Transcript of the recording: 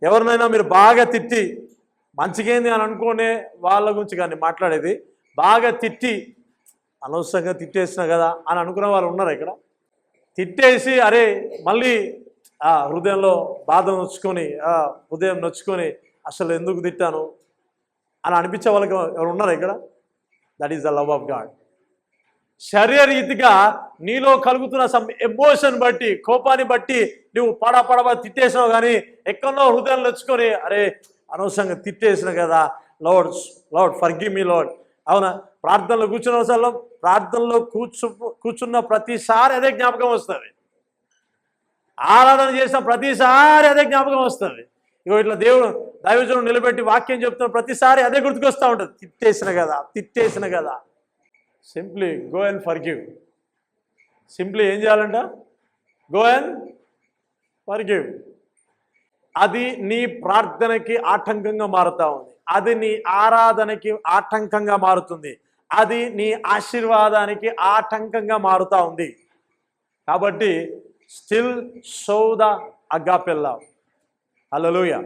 ఎవరినైనా మీరు బాగా తిట్టి మంచిగేంది అని అనుకునే వాళ్ళ గురించి కానీ మాట్లాడేది, బాగా తిట్టి అనవసరంగా తిట్టేసినా కదా అని అనుకునే వాళ్ళు ఉన్నారు ఇక్కడ. తిట్టేసి అరే మళ్ళీ హృదయంలో బాధ నొచ్చుకొని హృదయం నొచ్చుకొని అసలు ఎందుకు తిట్టాను అని అనిపించే వాళ్ళకి ఎవరు ఉన్నారు ఇక్కడ? That is the love of God. శరీరరీతిగా నీలో కలుగుతున్న సమ్ ఎమోషన్ బట్టి, కోపాన్ని బట్టి నువ్వు పడబా తిట్టేసినావు, కానీ ఎక్కడో హృదయం నొచ్చుకొని అరే అనవసరంగా తిట్టేసిన కదా, లార్డ్ ఫర్గివ్ మీ లార్డ్. అవునా? ప్రార్థనలో ప్రార్థనలో కూర్చున్న ప్రతిసారి అదే జ్ఞాపకం వస్తుంది. ఆరాధన చేసిన ప్రతిసారి అదే జ్ఞాపకం వస్తుంది. ఇగో ఇట్లా దైవజనుడు నిలబెట్టి వాక్యం చెప్తున్న ప్రతిసారి అదే గుర్తుకొస్తూ ఉంటుంది. తిట్టేసిన కదా. Simply go and forgive. Simply ఏం చేయాలంట? Go and forgive. అది నీ ప్రార్థనకి ఆటంకంగా మారుతూ ఉంది, అది నీ ఆరాధనకి ఆటంకంగా మారుతుంది, అది నీ ఆశీర్వాదానికి ఆటంకంగా మారుతూ ఉంది. కాబట్టి still show the agape love. Hallelujah.